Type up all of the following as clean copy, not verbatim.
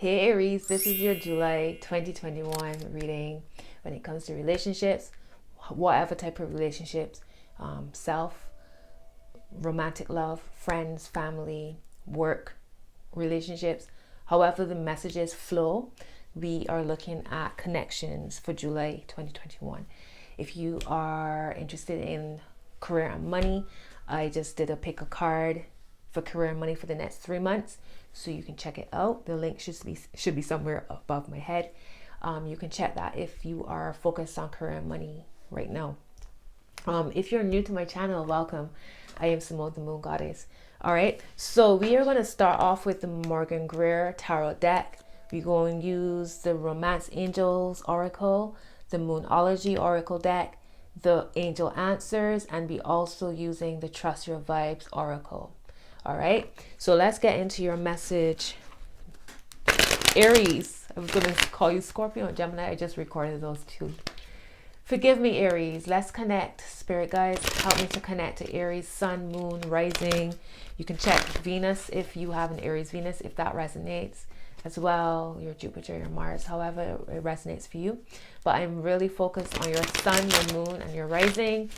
Hey Aries, this is your July 2021 reading when it comes to relationships, whatever type of relationships, self, romantic love, friends, family, work, relationships, however the messages flow. We are looking at connections for July 2021. If you are interested in career and money, I just did a pick a card for career and money for the next 3 months, so you can check it out. The link should be somewhere above my head. You can check that if you are focused on career and money right now. If you're new to my channel, welcome. I am Simone, the Moon Goddess. All right, so we are going to start off with the Greer tarot deck. We're going to use the Romance Angels Oracle, the Moonology Oracle deck, the Angel Answers, and we also using the Trust Your Vibes Oracle. All right, so let's get into your message. Aries, I was going to call you Scorpio and Gemini. I just recorded those two. Forgive me, Aries. Let's connect. Spirit guides, help me to connect to Aries, Sun, Moon, Rising. You can check Venus if you have an Aries Venus, if that resonates as well. Your Jupiter, your Mars, however it resonates for you. But I'm really focused on your Sun, your Moon, and your Rising.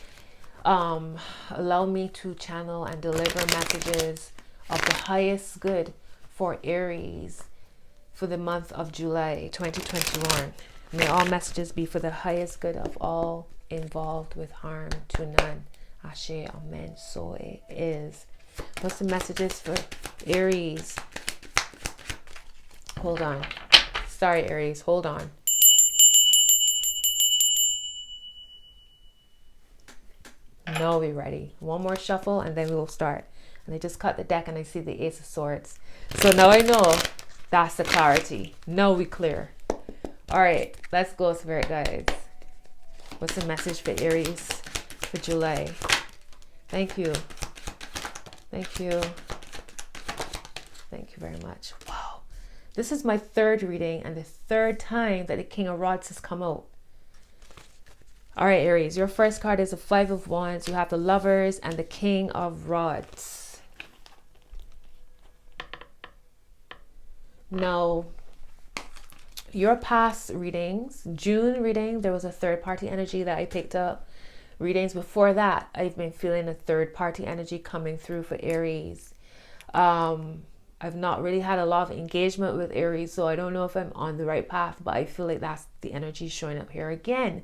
Allow me to channel and deliver messages of the highest good for Aries for the month of July 2021. May all messages be for the highest good of all involved, with harm to none. Ashe, amen. So it is. What's the messages for Aries? Hold on. Sorry, Aries. Hold on. No, we're ready. One more shuffle and then we will start. And I just cut the deck and I see the Ace of Swords. So now I know that's the clarity. Now we clear. All right, let's go, Spirit guides. What's the message for Aries for July? Thank you. Thank you. Thank you very much. Wow. This is my third reading and the third time that the King of Rods has come out. All right, Aries, your first card is the Five of Wands. You have the Lovers and the King of Rods. Now, your past readings, June reading, there was a third party energy that I picked up. Readings before that, I've been feeling a third party energy coming through for Aries. I've not really had a lot of engagement with Aries, so I don't know if I'm on the right path, but I feel like that's the energy showing up here again.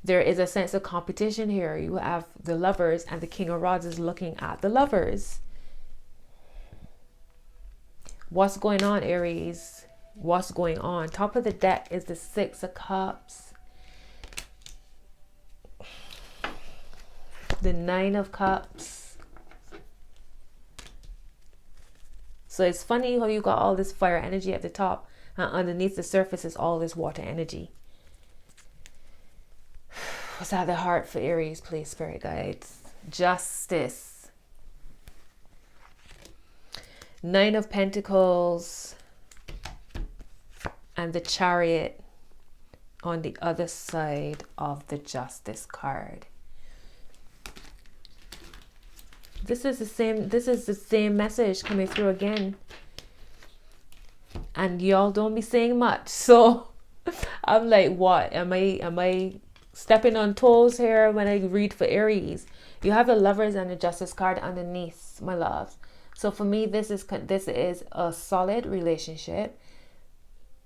There is a sense of competition here. You have the Lovers and the King of Rods is looking at the Lovers. What's going on, Aries? What's going on? Top of the deck is the Six of Cups, the Nine of Cups. So it's funny how you got all this fire energy at the top and underneath the surface is all this water energy. What's at the heart for Aries, please, Spirit guides? Justice. Nine of Pentacles and the Chariot on the other side of the Justice card. This is the same message coming through again. And y'all don't be saying much. So I'm like, what? Am I stepping on toes here when I read for Aries? You have the Lovers and the Justice card underneath, my loves. So for me, this is a solid relationship.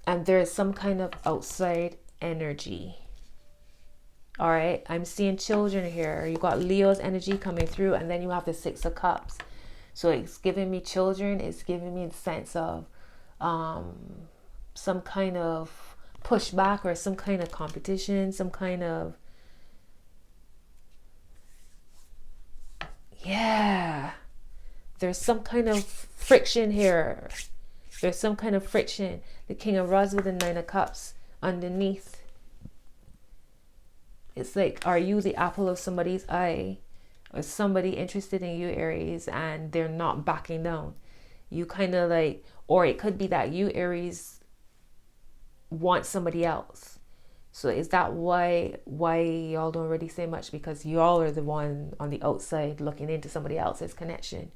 And there is some kind of outside energy. All right. I'm seeing children here. You got Leo's energy coming through. And then you have the Six of Cups. So it's giving me children. It's giving me the sense of some kind of pushback or some kind of competition. Some kind of... Yeah. There's some kind of friction here. There's some kind of friction. The King of Rods with the Nine of Cups underneath. It's like, are you the apple of somebody's eye? Or somebody interested in you, Aries, and they're not backing down? You kind of like, or it could be that you, Aries, want somebody else. So is that why y'all don't really say much? Because y'all are the one on the outside looking into somebody else's connection.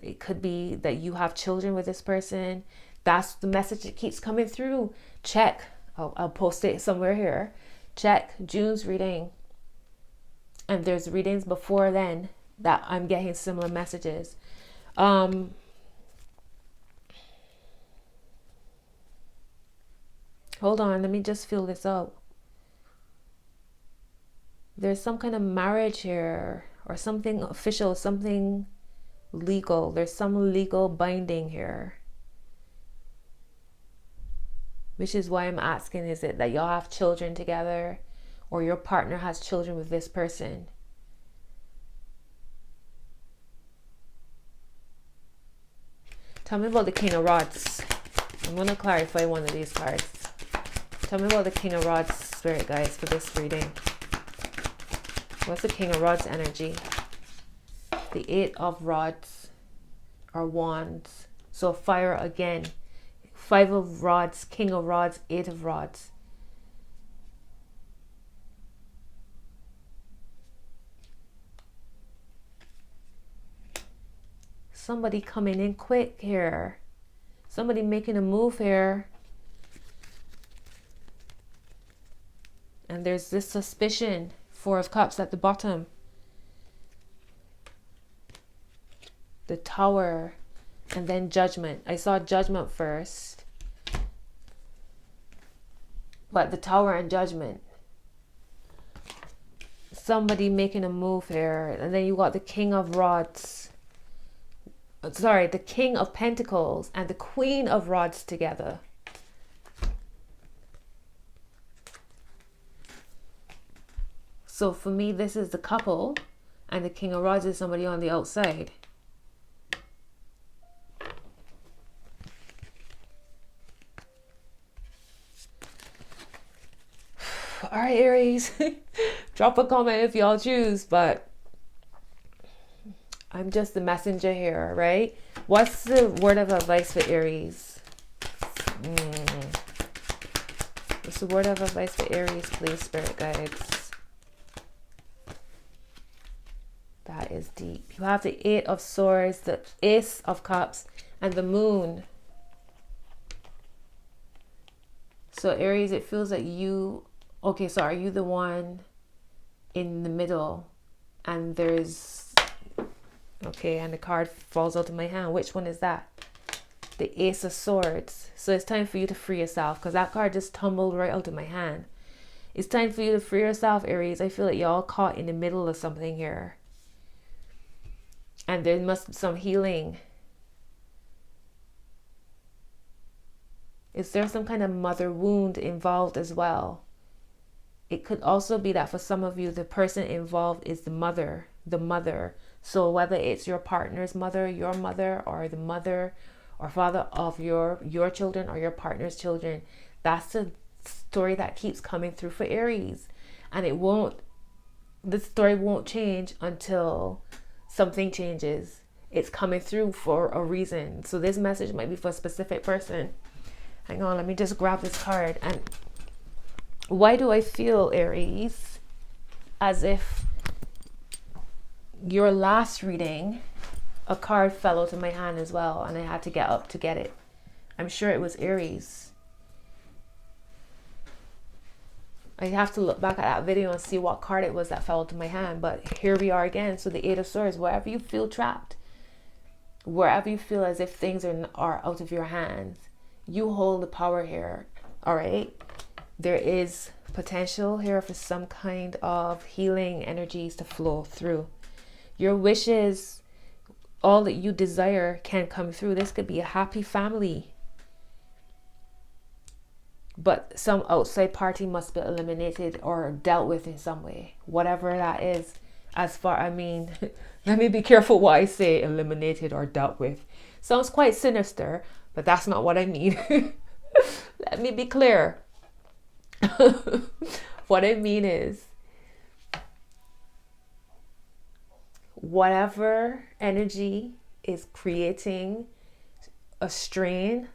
It could be that you have children with this person. That's the message that keeps coming through. Check. I'll post it somewhere here. Check June's reading. And there's readings before then that I'm getting similar messages. Hold on, let me just fill this out. There's some kind of marriage here, or something official, something legal. There's some legal binding here. Which is why I'm asking, is it that y'all have children together, or your partner has children with this person? Tell me about the King of Rods. I'm going to clarify one of these cards. Tell me about the King of Rods, spirit guides, for this reading. What's the King of Rods energy? The Eight of Rods or Wands. So fire again. Five of Rods, King of Rods, Eight of Rods. Somebody coming in quick here. Somebody making a move here. And there's this suspicion. Four of Cups at the bottom. The Tower. And then Judgment. I saw Judgment first. But the Tower and Judgment. Somebody making a move here. And then you got the King of Rods. Sorry, the King of Pentacles and the Queen of Rods together. So for me, this is the couple, and the King of Rods is somebody on the outside. All right, Aries, drop a comment if y'all choose, but I'm just the messenger here, right? What's the word of advice for Aries? What's the word of advice for Aries, please, spirit guides? That is deep. You have the Eight of Swords, the Ace of Cups, and the Moon. So Aries, it feels like you... Okay, so are you the one in the middle? And there's... Okay, and the card falls out of my hand. Which one is that? The Ace of Swords. So it's time for you to free yourself, because that card just tumbled right out of my hand. It's time for you to free yourself, Aries. I feel like y'all caught in the middle of something here. And there must be some healing. Is there some kind of mother wound involved as well? It could also be that for some of you, the person involved is the mother. The mother. So whether it's your partner's mother, your mother, or the mother or father of your children or your partner's children, that's the story that keeps coming through for Aries. And the story won't change until something changes. It's coming through for a reason. So this message might be for a specific person. Hang on, let me just grab this card. And why do I feel, Aries, as if your last reading, a card fell out of my hand as well, and I had to get up to get it? I'm sure it was Aries. I have to look back at that video and see what card it was that fell to my hand. But here we are again. So the Eight of Swords, wherever you feel trapped, wherever you feel as if things are out of your hands, you hold the power here. All right. There is potential here for some kind of healing energies to flow through. Your wishes, all that you desire can come through. This could be a happy family. But some outside party must be eliminated or dealt with in some way. Whatever that is. Let me be careful what I say, eliminated or dealt with. Sounds quite sinister, but that's not what I mean. Let me be clear. What I mean is, whatever energy is creating a strain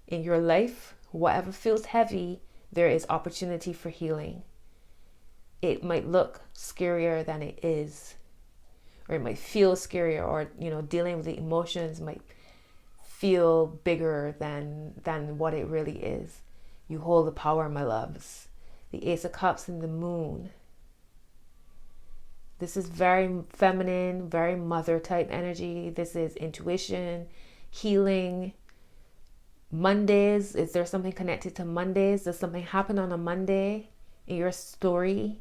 in your life, whatever feels heavy, there is opportunity for healing. It might look scarier than it is, or it might feel scarier, or dealing with the emotions might feel bigger than what it really is. You hold the power, my loves. The Ace of Cups and the Moon. This is very feminine, very mother type energy. This is intuition, healing. Mondays, is there something connected to Mondays? Does something happen on a Monday in your story?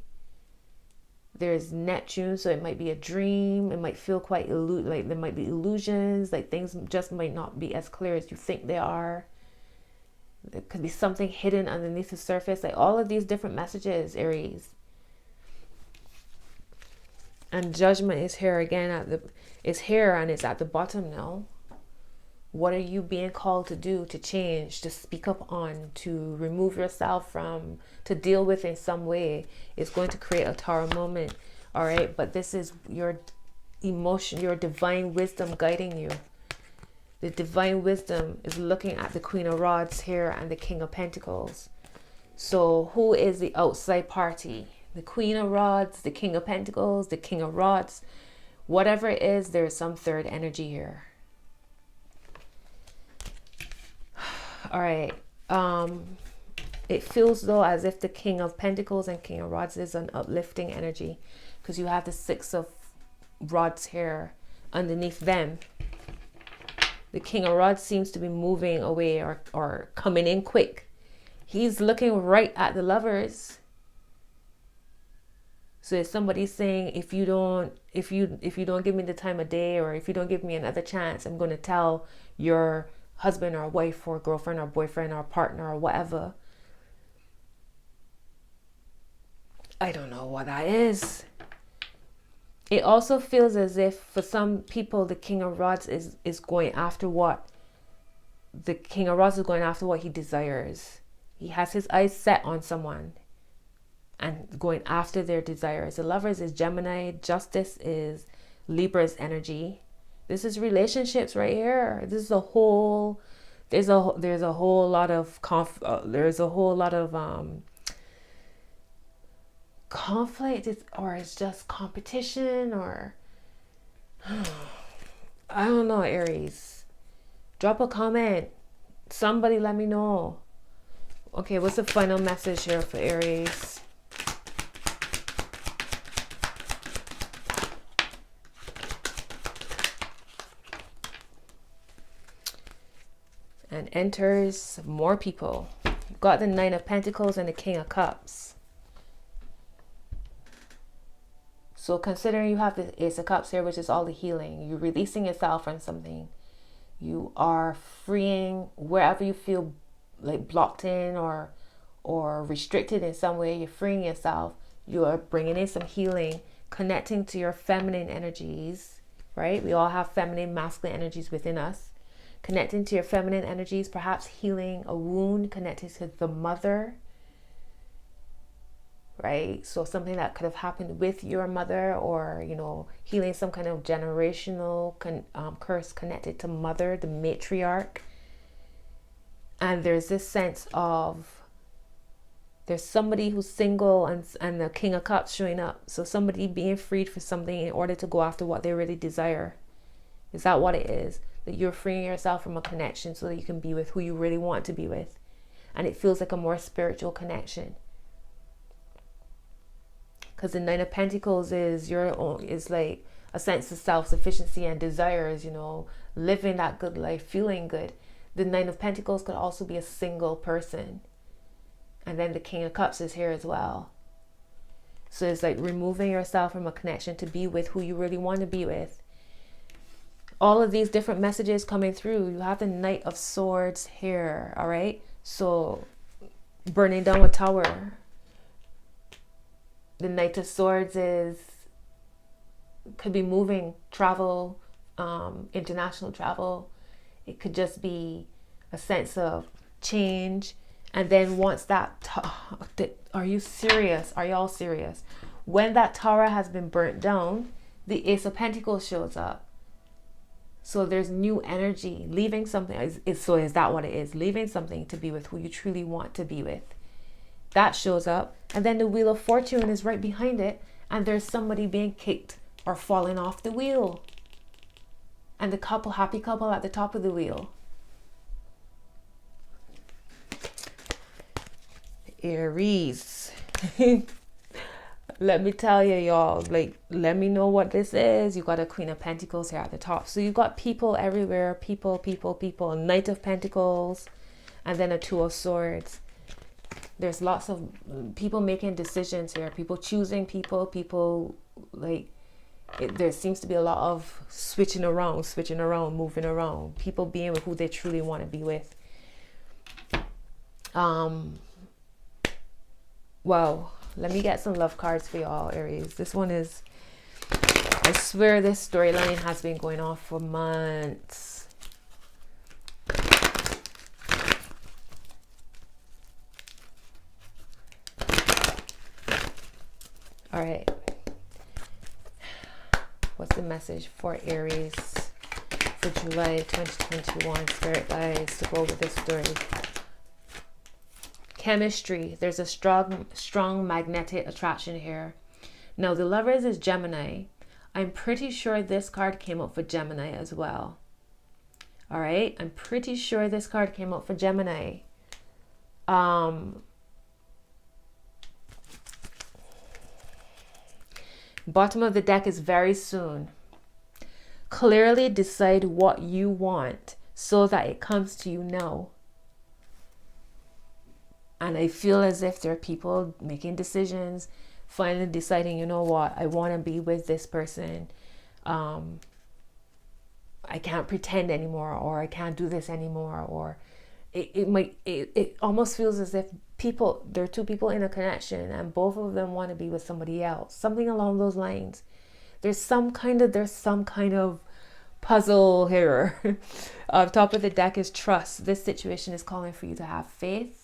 There's Neptune, so it might be a dream. It might feel quite like there might be illusions, like things just might not be as clear as you think they are. There could be something hidden underneath the surface, like all of these different messages, Aries. And Judgment is here again it's here and it's at the bottom now. What are you being called to do, to change, to speak up on, to remove yourself from, to deal with in some way? It's going to create a Tower moment. All right, but this is your emotion, your divine wisdom guiding you. The divine wisdom is looking at the Queen of Rods here and the King of Pentacles. So who is the outside party? The Queen of Rods, the King of Pentacles, the King of Rods. Whatever it is, there's some third energy here. All right. It feels though as if the King of Pentacles and King of Rods is an uplifting energy, because you have the Six of Rods here underneath them. The King of Rods seems to be moving away or coming in quick. He's looking right at the Lovers. So if somebody's saying, if you don't give me the time of day, or if you don't give me another chance, I'm going to tell your husband or wife or girlfriend or boyfriend or partner or whatever. I don't know what that is. It also feels as if for some people the King of Rods is going after what? The King of Rods is going after what he desires. He has his eyes set on someone and going after their desires. The Lovers is Gemini. Justice is Libra's energy. This is relationships right here. This is a whole. There's a whole lot of conflict, or it's just competition, or I don't know, Aries. Drop a comment. Somebody let me know. Okay, what's the final message here for Aries? And enters more people. You've got the Nine of Pentacles and the King of Cups. So considering you have the Ace of Cups here, which is all the healing, you're releasing yourself from something. You are freeing wherever you feel like blocked in or restricted in some way. You're freeing yourself. You are bringing in some healing, connecting to your feminine energies, right? We all have feminine, masculine energies within us. Connecting to your feminine energies, perhaps healing a wound, connecting to the mother, right? So something that could have happened with your mother, or, you know, healing some kind of generational curse connected to mother, the matriarch. And there's this sense of there's somebody who's single and the King of Cups showing up. So somebody being freed for something in order to go after what they really desire. Is that what it is? That you're freeing yourself from a connection so that you can be with who you really want to be with. And it feels like a more spiritual connection. Because the Nine of Pentacles is like a sense of self-sufficiency and desires, you know, living that good life, feeling good. The Nine of Pentacles could also be a single person. And then the King of Cups is here as well. So it's like removing yourself from a connection to be with who you really want to be with. All of these different messages coming through. You have the Knight of Swords here, all right? So burning down a tower. The Knight of Swords could be moving, travel, international travel. It could just be a sense of change. And then once that, are you serious? Are y'all serious? When that tower has been burnt down, the Ace of Pentacles shows up. So there's new energy, leaving something. So is that what it is? Leaving something to be with who you truly want to be with. That shows up. And then the Wheel of Fortune is right behind it. And there's somebody being kicked or falling off the wheel. And the couple, happy couple at the top of the wheel. Aries. Let me tell you, y'all, like, let me know what this is. You got a Queen of Pentacles here at the top. So you got people everywhere. People. Knight of Pentacles. And then a Two of Swords. There's lots of people making decisions here. People choosing people, like, there seems to be a lot of switching around, moving around. People being with who they truly want to be with. Well, let me get some love cards for y'all, Aries. This one is, I swear this storyline has been going on for months. All right. What's the message for Aries for July 2021? Spirit guides to go over this story. Chemistry. There's a strong magnetic attraction here. Now, the Lovers is Gemini. I'm pretty sure this card came up for Gemini as well. All right. I'm pretty sure this card came up for Gemini. Bottom of the deck is very soon. Clearly decide what you want so that it comes to you now. And I feel as if there are people making decisions, finally deciding, you know what, I want to be with this person. I can't pretend anymore, or I can't do this anymore, or it almost feels as if there are two people in a connection and both of them want to be with somebody else. Something along those lines. There's some kind of puzzle here. Top of the deck is trust. This situation is calling for you to have faith.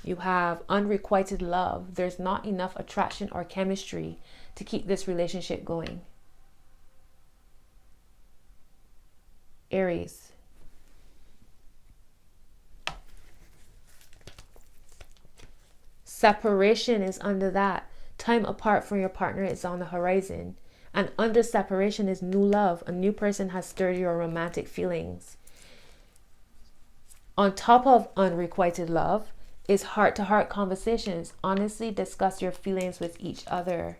You have unrequited love. There's not enough attraction or chemistry to keep this relationship going. Aries. Separation is under that. Time apart from your partner is on the horizon. And under separation is new love. A new person has stirred your romantic feelings. On top of unrequited love is heart-to-heart conversations. Honestly discuss your feelings with each other.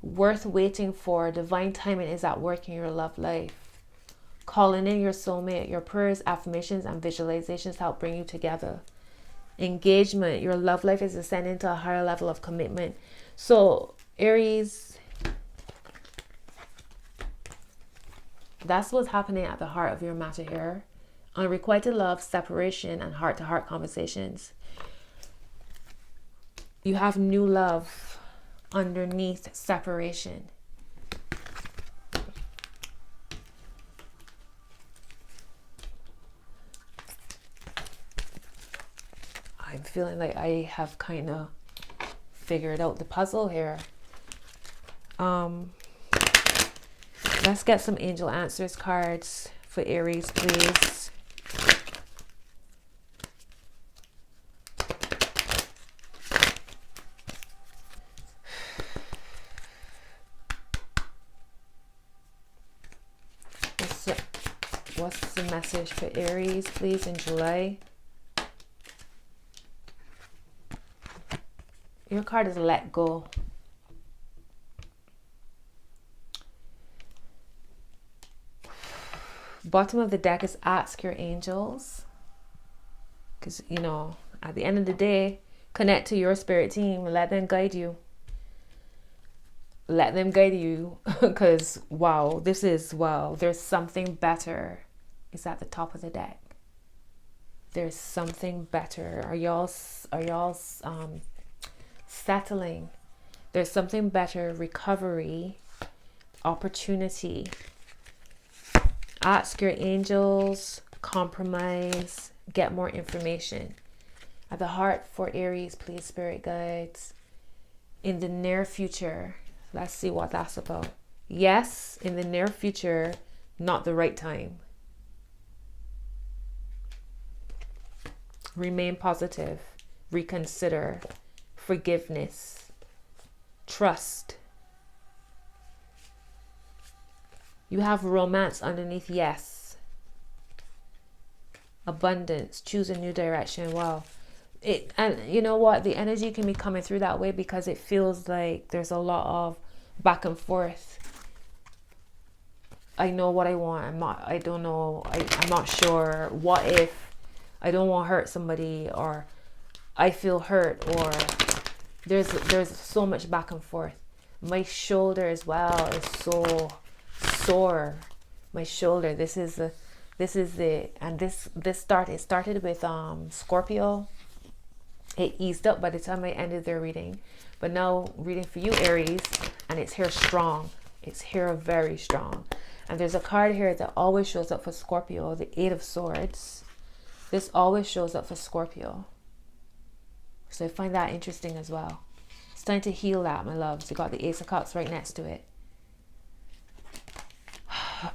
Worth waiting for. Divine timing is at work in your love life. Calling in your soulmate. Your prayers, affirmations, and visualizations help bring you together. Engagement. Your love life is ascending to a higher level of commitment. So, Aries, that's what's happening at the heart of your matter here. Unrequited love, separation, and heart-to-heart conversations. You have new love underneath separation. I'm feeling like I have kind of figured out the puzzle here. Let's get some angel answers cards for Aries, please. What's the message for Aries, please, in July? Your card is let go. Bottom of the deck is ask your angels. Because, you know, at the end of the day, connect to your spirit team. Let them guide you. Let them guide you. Because, wow, there's something better. It's at the top of the deck. There's something better. Are y'all settling? There's something better. Recovery, opportunity. Ask your angels, compromise, get more information. At the heart for Aries, please, spirit guides. In the near future, let's see what that's about. Yes, in the near future, not the right time. Remain positive, reconsider, forgiveness, trust. You have romance underneath yes. abundance, choose a new direction. Wow. And you know what? The energy can be coming through that way because it feels like there's a lot of back and forth. I know what I want. I don't know. I'm not sure. What if I don't want to hurt somebody, or I feel hurt, or there's so much back and forth. My shoulder as well is so sore. My shoulder. This is the and this started with Scorpio. It eased up by the time I ended their reading, but now reading for you, Aries, and it's here strong. It's here very strong. And there's a card here that always shows up for Scorpio, the Eight of Swords. This always shows up for Scorpio. So I find that interesting as well. It's time to heal that, my loves. You got the Ace of Cups right next to it.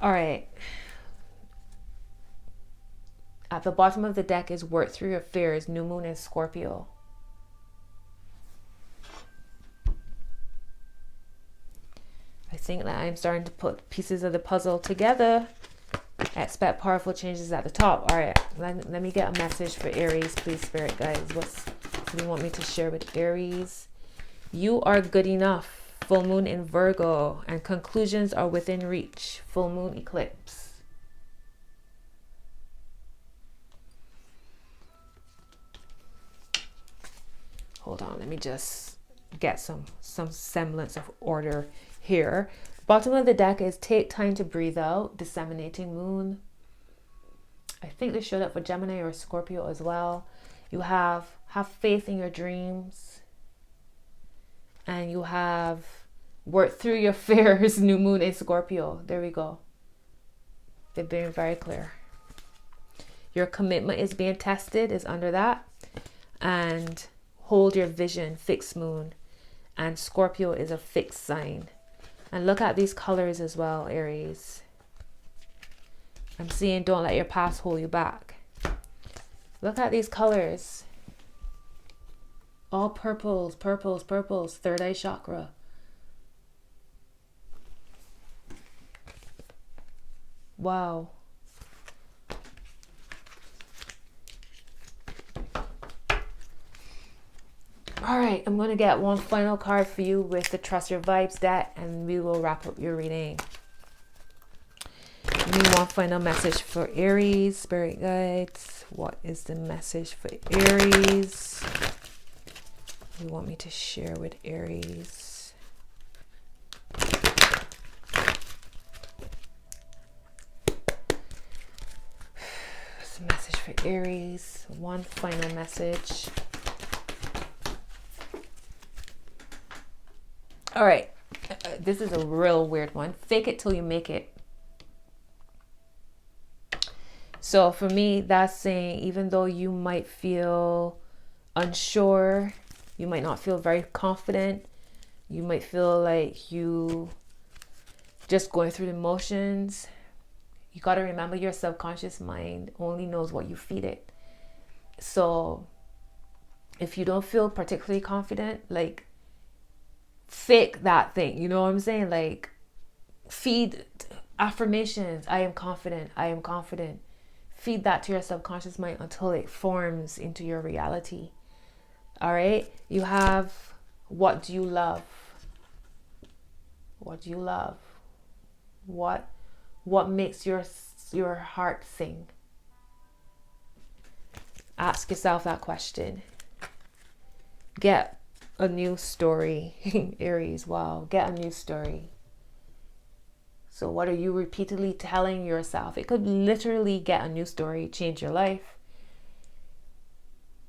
All right. At the bottom of the deck is work through your fears. New moon is Scorpio. I think that I'm starting to put pieces of the puzzle together. Expect powerful changes at the top. All right, let me get a message for Aries, please, Spirit guides. What do you want me to share with Aries? You are good enough. Full moon in Virgo, and conclusions are within reach. Full moon eclipse. Hold on, let me just get some semblance of order here. Bottom of the deck is take time to breathe out. Disseminating moon. I think this showed up for Gemini or Scorpio as well. You have faith in your dreams, and you have work through your fears. New moon in Scorpio. There we go. They're being very clear. Your commitment is being tested, is under that. And hold your vision, fixed moon. And Scorpio is a fixed sign. And look at these colors as well, Aries. I'm seeing don't let your past hold you back. Look at these colors. All purples, purples, purples. Third eye chakra. Wow. All right, I'm going to get one final card for you with the Trust Your Vibes deck, and we will wrap up your reading. Give me one final message for Aries, Spirit guides. What is the message for Aries? You want me to share with Aries? What's the message for Aries? One final message. All right, this is a real weird one. Fake it till you make it. So for me, that's saying even though you might feel unsure, you might not feel very confident, you might feel like you just going through the motions, you got to remember your subconscious mind only knows what you feed it. So if you don't feel particularly confident, like, fake that thing, you know what I'm saying? Like, feed affirmations. I am confident. I am confident. Feed that to your subconscious mind until it forms into your reality. All right. You have, what do you love? What do you love? What makes your heart sing? Ask yourself that question. Get a new story, Aries. Wow, get a new story. So what are you repeatedly telling yourself? It could literally get a new story, change your life.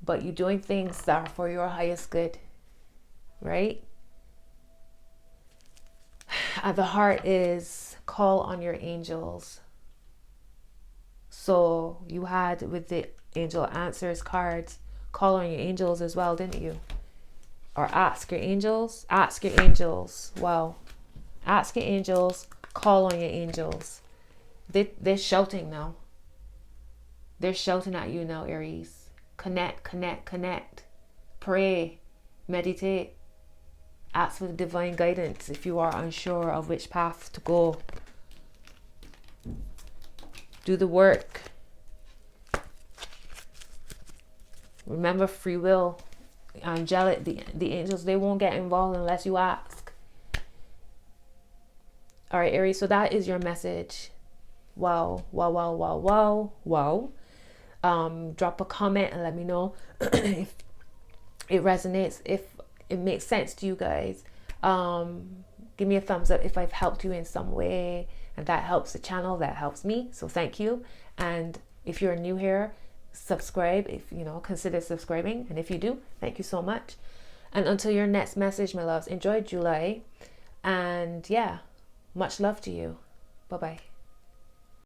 But you're doing things that are for your highest good, right? At the heart is call on your angels. So you had with the angel answers cards, call on your angels as well, didn't you? Or ask your angels. Ask your angels. Wow. Ask your angels. Call on your angels. They're shouting now. They're shouting at you now, Aries. Connect, connect, connect. Pray. Meditate. Ask for the divine guidance if you are unsure of which path to go. Do the work. Remember, free will, angelic, the angels, they won't get involved unless you ask. All right, Aries, so that is your message. Wow, wow, wow, wow, wow, wow. Drop a comment and let me know if it resonates, if it makes sense to you guys. Give me a thumbs up if I've helped you in some way, and that helps the channel, that helps me, so thank you. And if you're new here, subscribe, if you know, consider subscribing, and if you do, thank you so much. And until your next message, my loves, enjoy July, and yeah, much love to you. Bye bye.